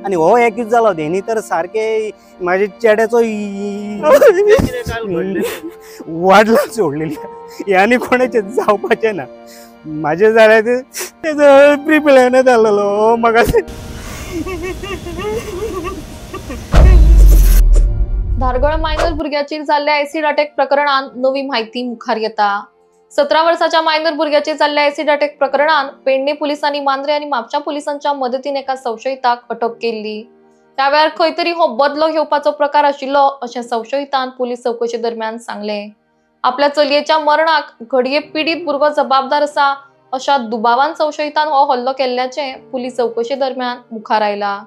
आणि हो एक्यूज झाला तेनी तर सारखे माझ्या चेड्याचो वाडला सोडलेली यानी कोणाचे जावपाचे ना माझे जाल्यार तेजो प्री प्लॅन जाल्लो म्हाका धारगळ मायनर भुरग्याचेर जाल्ल्या एसिड अटॅक प्रकरणात नवी माहिती मुखार येता। 17 वर्षाच्या मायनर भुरग्याचेर जाल्ल्या एसिड अटॅक प्रकरणात पेडणे पोलिसांनी मांद्रे आणि म्हापशा पोलिसांच्या मदतीन एका संशयिताक अटक केली। त्या वेळार खंय तरी हो बदलो घेवपाचो प्रकार आशिल्लो अशें संशयितान पोलीस चौकशे दरम्यान सांगले। आपल्या चलयेच्या मरणाक घडये पीडित भुरगो जबाबदार आसा अशा दुबावान संशयितान हो हल्लो केल्ल्याचे पोलीस चौकशे दरम्यान मुखार आयला।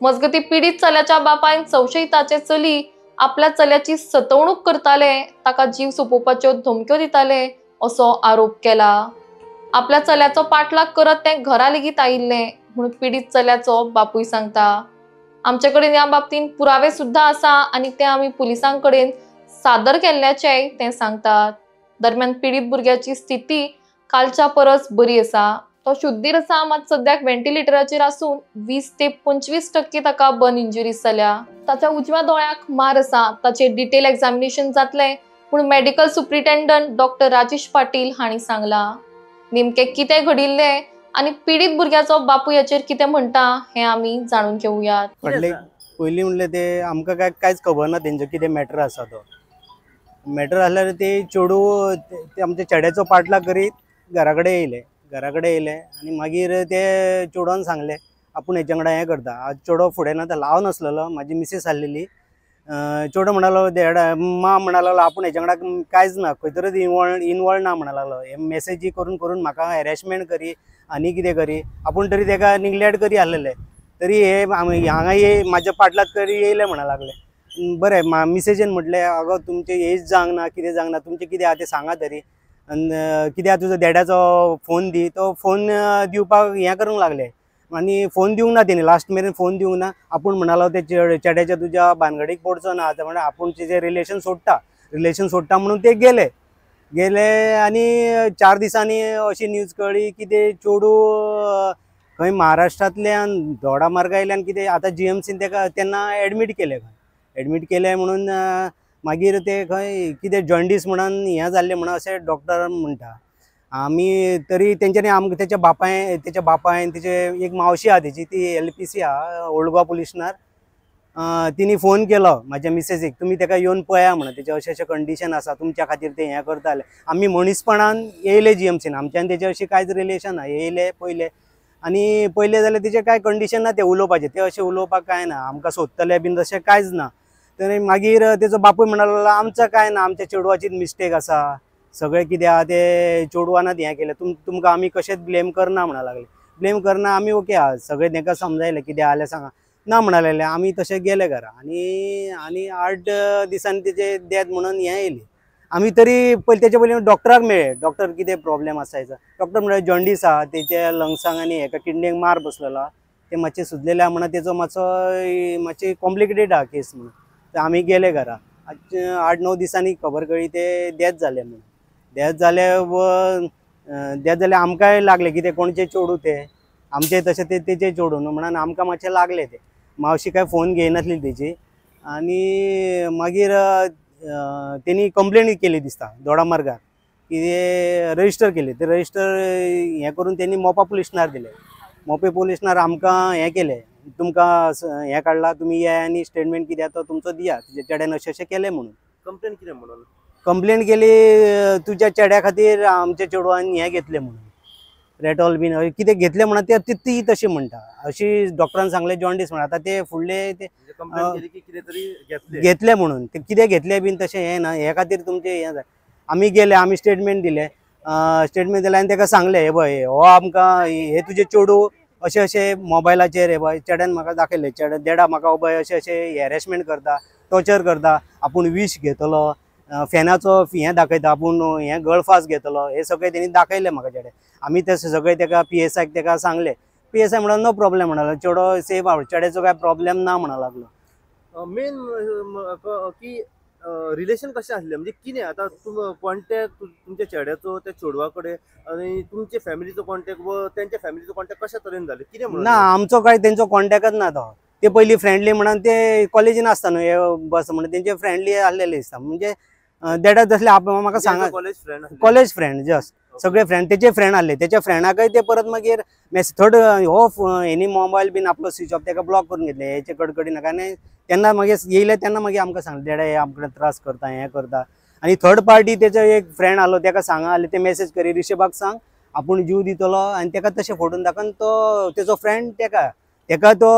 मजगती पीडित चल्याच्या बापायन संशयिताचे चली आपल्या चल्याची सतवणूक करताले, ताका जीव सोपोवपाच्यो धमक्यो दिताले असो आरोप केला। आपल्या चल्याचो पाठलाग करत ते घरा लेगीत आयिल्ले म्हणून पीडित चल्याचो बापूय सांगता। आमचे कडेन या बाबतीन पुरावे सुद्धा आसा आणि ते आम्ही पोलिसांकडेन सादर केल्ल्याचे ते सांगतात। दरम्यान पीडित भुरग्याची स्थिती कालच्या परस बरी आसा। तो शुद्धीर आसा, मात सद्याक व्हेंटिलेटराचेर आसून 20 ते 25% ताका बर्न इंजुरीज जाल्या। ताच्या उजव्या दोळ्याक मार आसा। ताचे डिटेल एक्झामिनेशन जातले म्हणून medical superintendent doctor Rajesh Patil हांणी सांगला। नेमके कितें घडिल्ले आणि पीडित भुरग्याचो बापूय हाचेर कितें म्हणटा हे आमी जाणून घेवयात। पयलीं म्हणले ते आमकां कांयच खबर ना तेंचो कितें मॅटर आसा तो मॅटर आसल्यार ते चेडू ते आमच्या चेड्याचो पाठलाग करीत घरा कडेन येयले आणि मागीर ते चेडवान सांगले आपूण हेच्या वांगडा हें करता। आज चेडो फुडें ना तो लाव नासलेलो, म्हाजी मिसेस आसलेली। चेडो म्हणा लागलो देडा मा म्हणा लागलो आपूण हेच्या वांगडा कांयच ना, खंय तरी इनवॉल्व ना म्हणा लागलो। हे मॅसेजी करून करून म्हाका हॅरेसमेंट करी आनी कितें करी, आपूण तरी तेका निग्लेक्ट करी आसलेले, तरी हे हांगा ये म्हाजे पाठलाग करी येयले म्हणा लागले। बरें मिसेजीन म्हटलें अगो तुमचे एज जावंक ना, कितें जावंक ना, तुमचें कितें आहा तें सांगा तरी। आनी कित्याक तुजो डॅडाचो फोन दी, तो फोन दिवपाक हें करूंक लागले आनी फोन दिवंक ना तेणी, लास्ट मेरेन फोन दिवंक ना। आपूण म्हणलो ते चेड्याच्या तुज्या भानगडीक पडचो ना, आतां म्हणल्यार आपूण तेजें रिलेशन सोडटा म्हणून ते गेले आनी 4 दिसांनी अशी न्यूज कळ्ळी की ते चेडू खंय महाराष्ट्रांतल्यान दोडा मार्गायल्यान कितें आतां GMCन तेका तेन्ना एडमीट केले म्हणून मागीर ते खंय कितें जॉन्डीस म्हणून हें जाल्लें म्हणून अशें डॉक्टर म्हणटा। आमी तरी तेंच्यांनी आमकां तेच्या बापायन तेचे एक मावशी आहा तेची, ती LPC आहा ओल्ड गोवा पुलीस स्टेशनार, तिणी फोन केलो म्हाज्या मिसेसीक तुमी तेका येवन पळया म्हणून, तेचे अशें कंडिशन आसा, तुमच्या खातीर ते हें करताले। आमी मनीसपणान येयले GMCन, आमच्यान तेचे अशी कांयच रिलेशन ना, येयले पयले आनी पयले जाल्यार तेचे कांय कंडिशन ना ते उलोवपाचे, ते अशें उलोवपाक कांय ना, आमकां सोदतले बीन तशें कांयच ना। तरी मागीर तेजो बापूय म्हणा लागलो आमचं कांय ना, आमच्या चेडवाचीच मिस्टेक आसा, सगळें कितें आहा ते चेडवानच हें केलें, तुमकां आमी कशेंच ब्लेम करना म्हणा लागले। ब्लेम करना आमी ओके आहा, सगळें तेंकां समजायलें कितें जाल्यार सांगा ना म्हणा लागले। आमी तशें गेले घरा आनी 8 दिसांनी तेजे डेथ म्हणून हें येयली। आमी तरी तेचे पयलीं डॉक्टराक मेळ्ळे, डॉक्टर कितें प्रॉब्लेम आसा हेचो, डॉक्टर म्हणल्यार जॉन्डीस आहा, तेच्या लंग्सांक आनी हेका किडनीक मार बसलेलो आहा, ते मातशें सुजलेले आहा म्हणून तेजो मातशी कॉम्प्लिकेटेड आहा केस म्हणून। तर आमी गेले घरा 8-9 दिसांनी खबर कळ्ळी ते डेथ जाले म्हणून। डेथ जाले आमकांय लागले कितें कोणचे चेडू ते, आमचे तशें तेचे चेडू न्हू म्हणून आमकां मातशें लागले ते। मावशी काय फोन घेयनासली तेची आनी मागीर तेणी कंप्लेन केली दिसता दोडा मार्गार, की रजिस्टर केली, ते रजिस्टर हें करून तेणी मोपा पुलीस स्टेशनार दिले। मोपे पुलीस स्टेशनार आमकां हें केलें, तुमकां हें काडला, तुमी येया आनी स्टेटमेंट कितें तो तुमचो दिया, तुज्या चेड्यान अशें केलें म्हणून। कंप्लेन कितें म्हणून कंप्लेन केली तुज्या चेड्या खातीर आमच्या चेडवान हें घेतलें म्हणून, रेटॉल बीन कितें घेतलें म्हणून ते ती तशी म्हणटा, अशी डॉक्टरान सांगलें जॉन्डीस म्हणून। आतां ते फुडले ते घेतले म्हणून, ते कितें घेतले बीन तशें हें ना, हे खातीर तुमचें हें जाय। आमी गेले, आमी स्टेटमेंट दिलें, स्टेटमेंट दिलें आनी तेका सांगलें हे पळय हो आमकां हे तुजें चेडू अशें मोबायलाचेर हे पळय चेड्यान म्हाका दाखयलें, देडा म्हाका हो पळय अशें हॅरेसमेंट करता, टॉर्चर करता, आपूण विश घेतलो, फॅनाचो हें दाखयता, आपूण हें गळफास घेतलो, हे सगळें तेणी दाखयलें म्हाका चेड्याक। आमी ते सगळें तेका PSIक तेका सांगलें, PSI म्हणलो नो प्रॉब्लेम म्हणा लागलो, चेडो सेफ आहा, चेड्याचो काय प्रॉब्लेम ना म्हणा लागलो। मेन की रिलेशन कशें आसलें म्हणजे कितें आतां कॉन्टॅक्ट तुमच्या चेड्याचो त्या चेडवा कडेन आनी तुमचे फॅमिलीचो कॉन्टॅक्ट व तेंच्या फॅमिलीचो कॉन्टॅक्ट कशा तरेन जालें कितें म्हणून ना आमचो काय तेंचो कॉन्टॅक्टच ना तो. ते पयलीं फ्रेंडली म्हणून ते कॉलेजीन आसता न्हू हे बस म्हणून तेंचे फ्रेंडली आसलेले दिसता म्हणजे देडा तसले म्हाका सांगा college friend college friend just सगळे फ्रेंड तेचे फ्रेंड आसले तेच्या फ्रेंडाकय ते परत मागीर थर्ड हो हेनी मोबायल बीन आपलो स्विच ऑफ तेका ब्लॉक करून घेतले हेचे कडकडी नाका आनी तेन्ना मागीर येयले तेन्ना मागीर आमकां सांगले देडा हे आमकां त्रास करता हें करता आनी थर्ड पार्टी तेजो एक फ्रेंड आसलो तेका सांगा आले ते मेसेज करी रिशबाक सांग आपूण जीव दितलो आनी तेका तशें फोटोन दाखोवन तो तेजो फ्रेंड तेका तो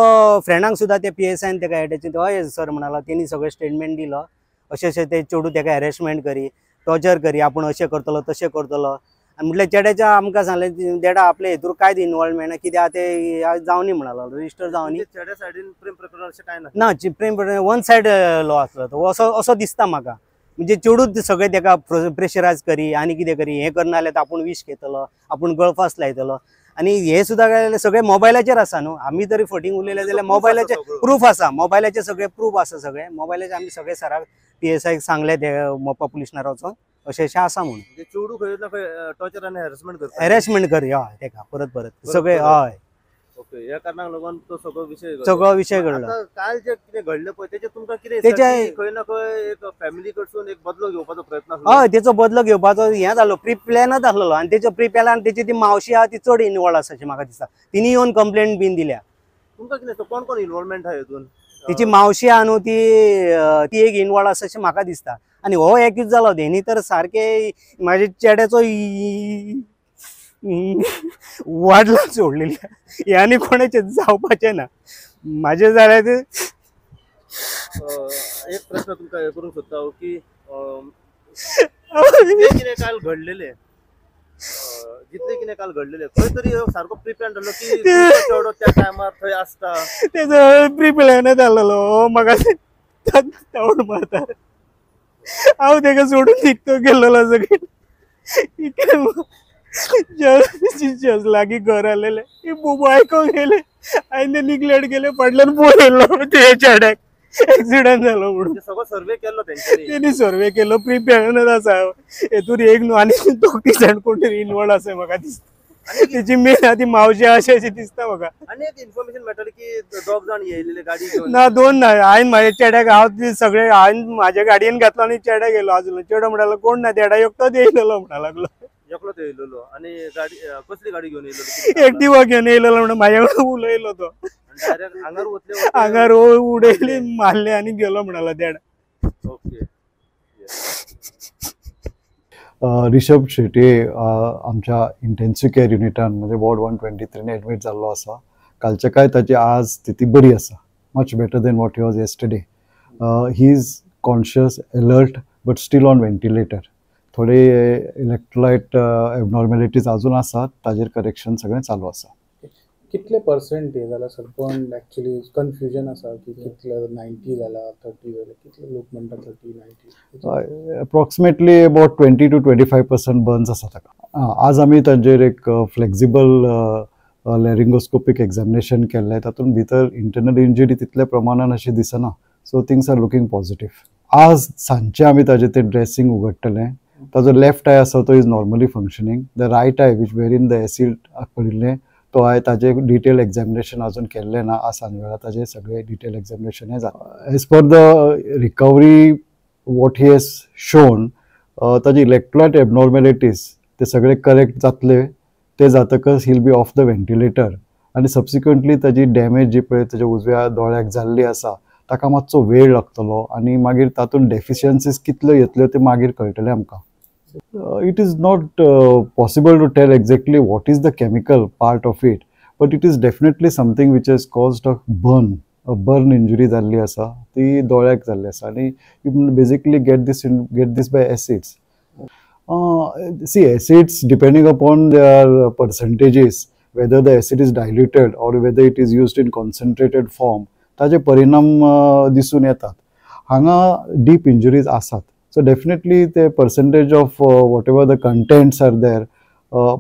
फ्रेंडांक सुद्दां ते PSIन तेका एटॅच हय सर म्हणालो तेणी सगळें स्टेटमेंट दिलो अशें अशें ते चेडू तेका हॅरेसमेंट करी टॉर्चर करी आपूण अशें करतलो तशें करतलो आनी म्हटल्यार चेड्याच्या आमकां सांगलें देडा आपले हेतूर कांयच इनवॉल्वमेंट ना कित्याक ते जावनी म्हणालो रजिस्टर जावनी चेड्या सायडीन प्रेम प्रकरण अशें कांय ना ना प्रेम वन सायड लॉ आसलो तो असो दिसता म्हाका म्हणजे चेडूच सगळे तेका प्रेशरायज करी आनी कितें करी हें करना जाल्यार आपूण विश घेतलो आपूण गळफास लायतलो आनी हे सुद्दां काय सगळे मोबायलाचेर आसा न्हू आमी तरी फटींग उलयले जाल्यार मोबायलाचे प्रूफ आसा मोबायलाचे सगळे प्रूफ आसा सगळे मोबायलाचे आमी सगळे सराक PSIक सांगले ते मोपा पुलीस नारावचो अशें आसा म्हणून चेडू खंय ना खंय टॉर्चर आनी हॅरेसमेंट करता हॅरेसमेंट करी हय तेका परत सगळे हय ओके ह्या कारणाक लागून तो सगळो विषय घडलो आतां काल जे कितें घडलें पळय तेचे तुमकां कितें तेचे- खंय ना खंय एक फॅमिली कडसून एक बदलो घेवपाचो प्रयत्न आसलो हय तेचो बदलो घेवपाचो हें जालो प्री प्लॅनच आसलो आणि तेचो प्री प्लॅन तेची ती मावशी आहा ती चड इनवॉल्व आसा अशें म्हाका दिसता तिणी येवन कंप्लेंट बीन दिल्या तुमकां कितें कोण कोण इन्वॉल्वमेंट आहा हितून तिची मावशी आहा न्हू ती एक इनवॉल्व आसा अशें म्हाका दिसता आनी हो एक्यूज जालो तेणी तर सारके म्हाज्या चेड्याचो वाडला सोडलेली हे आनी कोणाचें जावपाचें ना म्हाजें जाल्यार ते एक प्रश्न तुमकां हे करूंक सोदता हांव की जितलें कितें काल घडलेलें खंय तरी सारको प्रिप्लॅन जाल्लो की तुमचो चेडो त्या टायमार थंय आसता तेजो प्री प्लॅनच आसलेलो म्हाका तावड मारता हांव तेका सोडून निघतो गेल्लो सगळें लागीं घर आलेले बुबू आयकोंक गेले आनी ते निग्लेक्ट केले फाटल्यान फोन येयलो ते चेड्याक एक्सिडंट जालो म्हणून सगळो सर्वे केल्लो तेंच्यांनी तेणी सर्वे केलो प्री प्लॅनच आसा हेतून एक न्हू आनी दोग जाण कोण तरी इनवॉल्व आसा म्हाका दिसता तेची मेन आहा ती मावशी आहा अशें दिसता म्हाका आनी एक इन्फॉर्मेशन मेळटली की दोग जाण येयलेले गाडी घेवन ना दोन ना हांवें म्हाज्या चेड्याक हांव सगळे हांवें म्हाज्या गाडयेन घातलो आनी चेड्याक गेलो आजून चेडो म्हणटालो कोण ना देडा एकटोच येयलेलो म्हणा लागलो एकलोच येयलेलो आनी गाडी कसली गाडी घेवन येयलेलो एक्टिवा घेवन येयलेलो म्हणून म्हाज्या कडेन उलयलो तो डायरेक्ट हांगार वतले हांगार उडयली मारले आनी गेलो म्हणालो देडा ओके रिषभ शेट्ये आमच्या इंटेन्सिव्ह केअर युनिटान म्हणजे वॉर्ड 123 एडमीट जाल्लो आसा कालच्या कांय ताची आज स्थिती बरी आसा much better than what he was yesterday he is conscious alert but still on ventilator थोडे इलेक्ट्रोलायट एबनॉर्मेलिटीज अजून आसात ताजेर करेक्शन सगळें चालू आसा कितले पर्सेंट हे जाला सर पण ॲक्च्युली कन्फ्युजन आसा की कितले 90 जाला 30 जाला कितले लोक म्हणटा 30 90 अप्रॉक्सिमेटली अबाउट 20 to 25% बर्न्स आसा ताका आज आमी ताजेर एक फ्लेक्झिबल लॅरिंगोस्कोपीक एक्झामिनेशन केल्लें तातूंत भितर इंटरनल इंजरी तितल्या प्रमाणान अशी दिसना so things are looking positive आज सांजचे आमी ताजें तें ड्रेसींग उगडटलें ताजो लेफ्ट आय आसा तो is normally functioning the right eye which वेरीन द एसीड पडिल्लें तो आय ताजें डिटेल एक्झामिनेशन अजून केल्लें ना आज सांजवेळा ताजें सगळें डिटेल एक्झामिनेशन हें जाता as per the recovery what he has shown ताजी इलेक्ट्रोलायट एबनॉर्मेलिटीज ते सगळे करेक्ट जातले ते जातकच he'll be of the ventilator आनी सबसिक्वेंटली ताजी डॅमेज जी पळय ताज्या उजव्या दोळ्याक जाल्ली आसा ताका मातसो वेळ लागतलो आनी मागीर तातूंत डेफिशियन्सीज कितल्यो येतल्यो ते मागीर कळटलें आमकां it is not possible to tell exactly what is the chemical part of it, but it is definitely something which has caused a burn injury जाल्ली आसा ती दोळ्याक जाल्ली आसा आनी you basically get this by acids. See, acids depending upon their percentages, whether the acid is diluted or whether it is used in concentrated form, ताजे परिणाम दिसून येतात. हांगा deep injuries आसात. So definitely the percentage of whatever the contents are there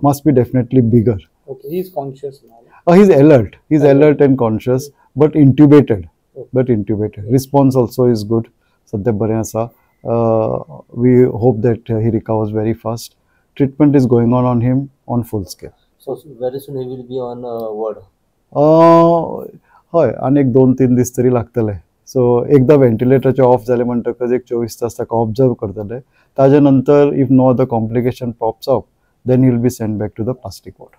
must be definitely bigger. Okay, he is conscious now. He's alert. He's alert and conscious, but intubated. Okay. But intubated. Response also is good. Sadhya bari asa. We hope that he recovers very fast. Treatment is going on him on full scale. So very soon he will be on ward. हय, आनी एक 2-3 दीस तरी लागतले. So एकदा व्हेंटिलेटरचे of जाले म्हणटकच एक 24 तास ताका ऑब्जर्व करतले. ताजे नंतर if no other complication pops up, then he will be sent back to the plastic ward.